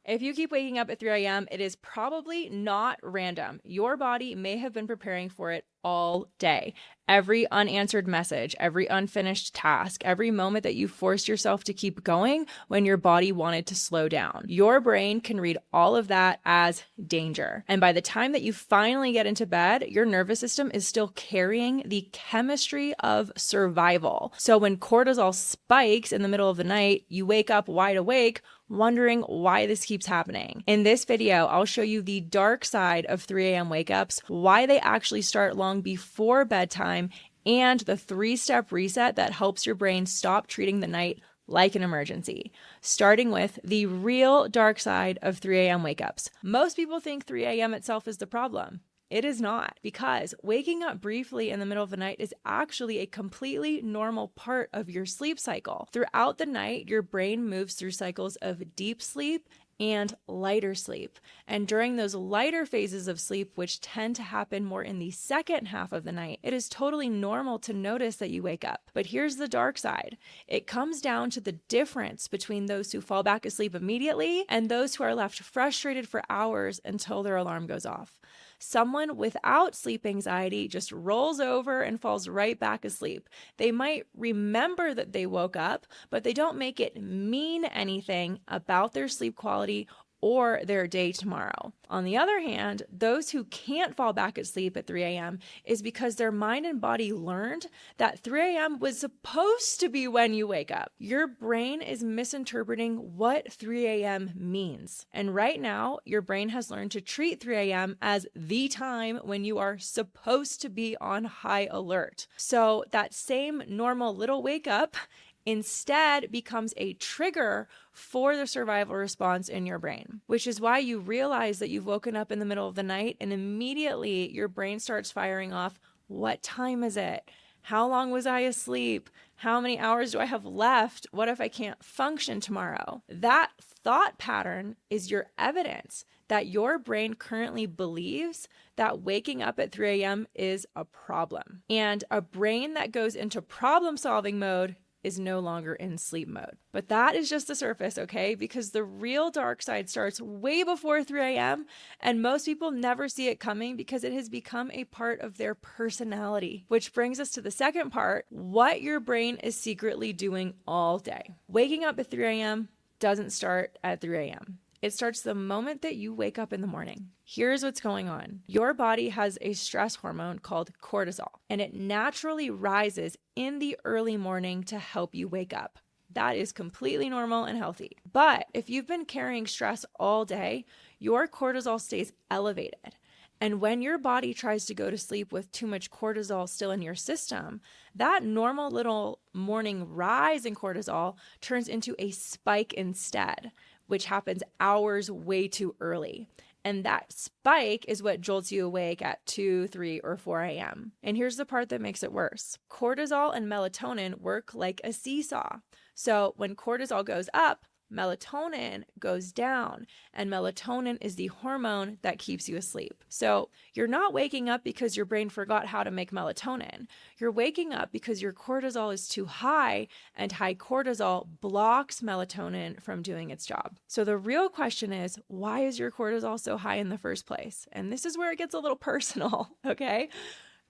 If you keep waking up at 3 a.m., it is probably not random. Your body may have been preparing for it all day. Every unanswered message, every unfinished task, every moment that you forced yourself to keep going when your body wanted to slow down. Your brain can read all of that as danger. And by the time that you finally get into bed, your nervous system is still carrying the chemistry of survival. So when cortisol spikes in the middle of the night, you wake up wide awake, wondering why this keeps happening. In this video, I'll show you the dark side of 3 a.m. wake ups, why they actually start long before bedtime, and the 3-step reset that helps your brain stop treating the night like an emergency. Starting with the real dark side of 3 a.m. wake ups. Most people think 3 a.m. itself is the problem. It is not, because waking up briefly in the middle of the night is actually a completely normal part of your sleep cycle. Throughout the night, your brain moves through cycles of deep sleep and lighter sleep. And during those lighter phases of sleep, which tend to happen more in the second half of the night, it is totally normal to notice that you wake up. But here's the dark side. It comes down to the difference between those who fall back asleep immediately and those who are left frustrated for hours until their alarm goes off. Someone without sleep anxiety just rolls over and falls right back asleep. They might remember that they woke up, but they don't make it mean anything about their sleep quality or their day tomorrow. On the other hand, those who can't fall back asleep at 3 a.m. is because their mind and body learned that 3 a.m. was supposed to be when you wake up. Your brain is misinterpreting what 3 a.m. means. And right now, your brain has learned to treat 3 a.m. as the time when you are supposed to be on high alert. So that same normal little wake up instead becomes a trigger for the survival response in your brain, which is why you realize that you've woken up in the middle of the night and immediately your brain starts firing off, what time is it? How long was I asleep? How many hours do I have left? What if I can't function tomorrow? That thought pattern is your evidence that your brain currently believes that waking up at 3 a.m. is a problem. And a brain that goes into problem-solving mode is no longer in sleep mode. But that is just the surface, okay? Because the real dark side starts way before 3 a.m. and most people never see it coming because it has become a part of their personality. Which brings us to the second part, what your brain is secretly doing all day. Waking up at 3 a.m. doesn't start at 3 a.m. It starts the moment that you wake up in the morning. Here's what's going on. Your body has a stress hormone called cortisol, and it naturally rises in the early morning to help you wake up. That is completely normal and healthy. But if you've been carrying stress all day, your cortisol stays elevated. And when your body tries to go to sleep with too much cortisol still in your system, that normal little morning rise in cortisol turns into a spike instead, which happens hours way too early. And that spike is what jolts you awake at 2, 3, or 4 a.m. And here's the part that makes it worse. Cortisol and melatonin work like a seesaw. So when cortisol goes up, melatonin goes down, and melatonin is the hormone that keeps you asleep. So you're not waking up because your brain forgot how to make melatonin. You're waking up because your cortisol is too high, and high cortisol blocks melatonin from doing its job. So the real question is, why is your cortisol so high in the first place? And this is where it gets a little personal, okay?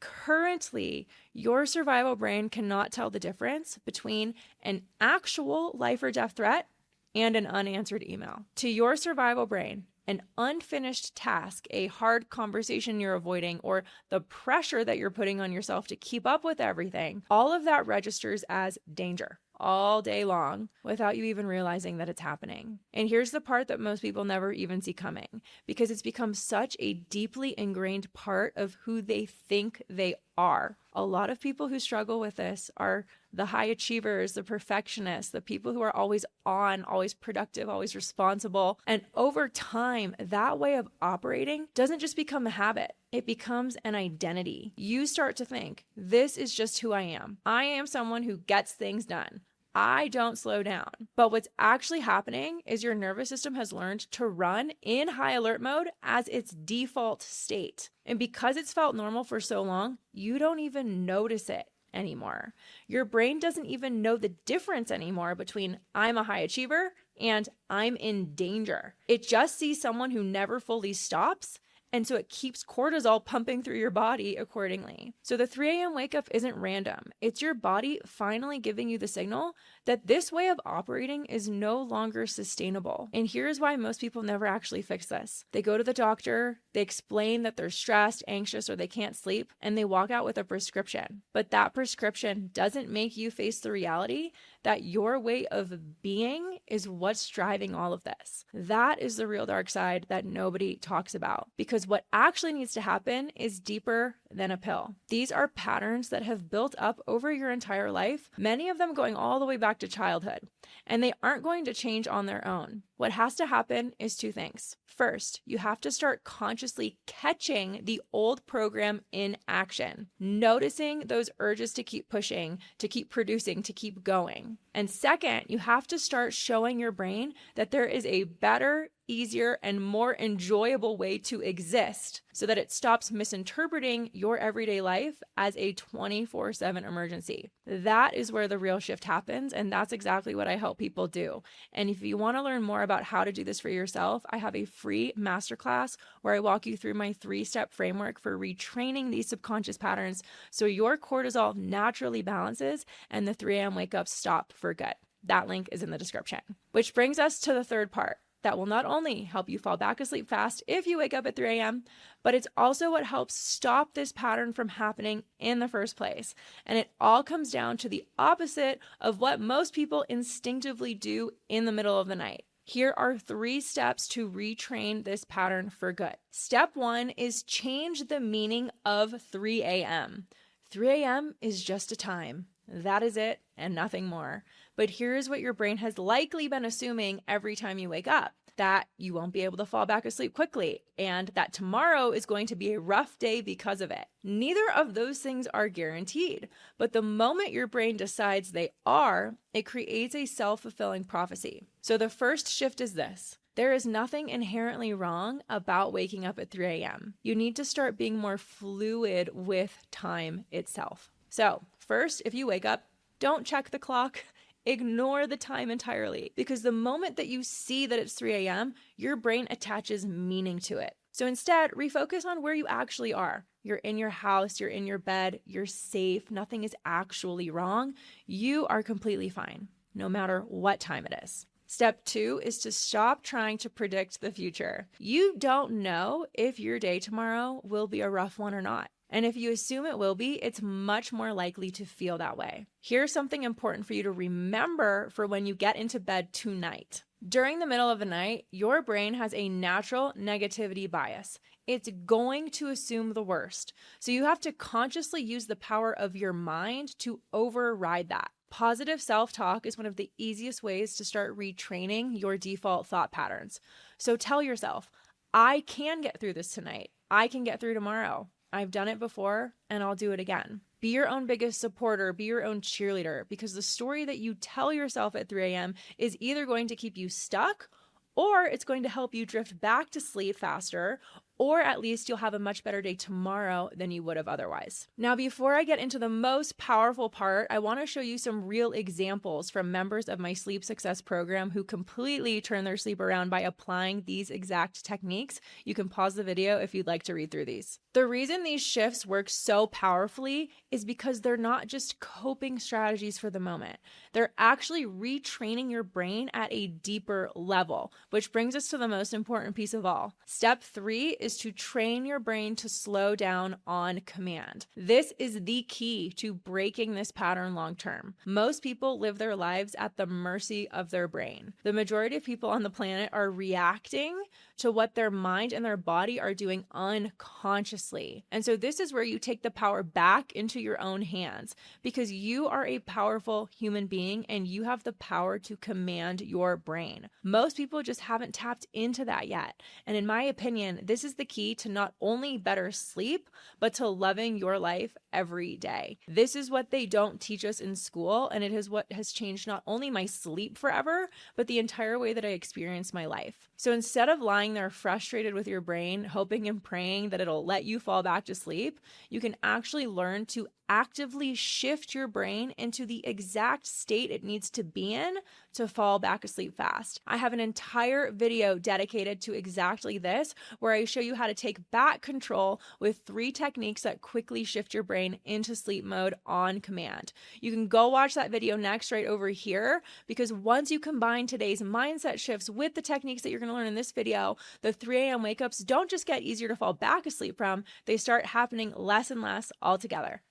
Currently, your survival brain cannot tell the difference between an actual life or death threat and an unanswered email. To your survival brain, an unfinished task, a hard conversation you're avoiding, or the pressure that you're putting on yourself to keep up with everything, all of that registers as danger all day long without you even realizing that it's happening. And here's the part that most people never even see coming, because it's become such a deeply ingrained part of who they think they are. A lot of people who struggle with this are the high achievers, the perfectionists, the people who are always on, always productive, always responsible. And over time, that way of operating doesn't just become a habit. It becomes an identity. You start to think, this is just who I am. I am someone who gets things done. I don't slow down. But what's actually happening is your nervous system has learned to run in high alert mode as its default state. And because it's felt normal for so long, you don't even notice it anymore. Your brain doesn't even know the difference anymore between I'm a high achiever and I'm in danger. It just sees someone who never fully stops, and so it keeps cortisol pumping through your body accordingly. So the 3 a.m. wake up isn't random. It's your body finally giving you the signal that this way of operating is no longer sustainable. And here's why most people never actually fix this. They go to the doctor, they explain that they're stressed, anxious, or they can't sleep, and they walk out with a prescription. But that prescription doesn't make you face the reality that your way of being is what's driving all of this. That is the real dark side that nobody talks about, because what actually needs to happen is deeper than a pill. These are patterns that have built up over your entire life, many of them going all the way back to childhood, and they aren't going to change on their own. What has to happen is two things. First, you have to start consciously catching the old program in action, noticing those urges to keep pushing, to keep producing, to keep going. And second, you have to start showing your brain that there is a better, easier, and more enjoyable way to exist so that it stops misinterpreting your everyday life as a 24/7 emergency. That is where the real shift happens, and that's exactly what I help people do. And if you want to learn more about how to do this for yourself, I have a free masterclass where I walk you through my 3-step framework for retraining these subconscious patterns so your cortisol naturally balances and the 3 a.m. wake ups stop for good. That link is in the description. Which brings us to the third part. That will not only help you fall back asleep fast if you wake up at 3 a.m., but it's also what helps stop this pattern from happening in the first place. And it all comes down to the opposite of what most people instinctively do in the middle of the night. Here are 3 steps to retrain this pattern for good. Step 1 is change the meaning of 3 a.m. 3 a.m. is just a time. That is it and nothing more. But here's what your brain has likely been assuming every time you wake up: that you won't be able to fall back asleep quickly, and that tomorrow is going to be a rough day because of it. Neither of those things are guaranteed, but the moment your brain decides they are, it creates a self-fulfilling prophecy. So the first shift is this. There is nothing inherently wrong about waking up at 3 a.m. You need to start being more fluid with time itself. So first, if you wake up, don't check the clock. Ignore the time entirely, because the moment that you see that it's 3 a.m., your brain attaches meaning to it. So instead, refocus on where you actually are. You're in your house, you're in your bed, you're safe, nothing is actually wrong. You are completely fine, no matter what time it is. Step 2 is to stop trying to predict the future. You don't know if your day tomorrow will be a rough one or not. And if you assume it will be, it's much more likely to feel that way. Here's something important for you to remember for when you get into bed tonight. During the middle of the night, your brain has a natural negativity bias. It's going to assume the worst. So you have to consciously use the power of your mind to override that. Positive self-talk is one of the easiest ways to start retraining your default thought patterns. So tell yourself, I can get through this tonight. I can get through tomorrow. I've done it before and I'll do it again. Be your own biggest supporter, be your own cheerleader, because the story that you tell yourself at 3 a.m. is either going to keep you stuck or it's going to help you drift back to sleep faster, or at least you'll have a much better day tomorrow than you would have otherwise. Now, before I get into the most powerful part, I want to show you some real examples from members of my sleep success program who completely turn their sleep around by applying these exact techniques. You can pause the video if you'd like to read through these. The reason these shifts work so powerfully is because they're not just coping strategies for the moment. They're actually retraining your brain at a deeper level, which brings us to the most important piece of all. Step 3 is to train your brain to slow down on command. This is the key to breaking this pattern long term. Most people live their lives at the mercy of their brain. The majority of people on the planet are reacting to what their mind and their body are doing unconsciously. And so this is where you take the power back into your own hands, because you are a powerful human being and you have the power to command your brain. Most people just haven't tapped into that yet. And in my opinion, this is the key to not only better sleep, but to loving your life every day. This is what they don't teach us in school, and it is what has changed not only my sleep forever, but the entire way that I experience my life. So instead of lying there frustrated with your brain, hoping and praying that it'll let you fall back to sleep, you can actually learn to actively shift your brain into the exact state it needs to be in to fall back asleep fast. I have an entire video dedicated to exactly this, where I show you how to take back control with 3 techniques that quickly shift your brain into sleep mode on command. You can go watch that video next right over here, because once you combine today's mindset shifts with the techniques that you're going to learn in this video, the 3 a.m. wake ups don't just get easier to fall back asleep from, they start happening less and less altogether.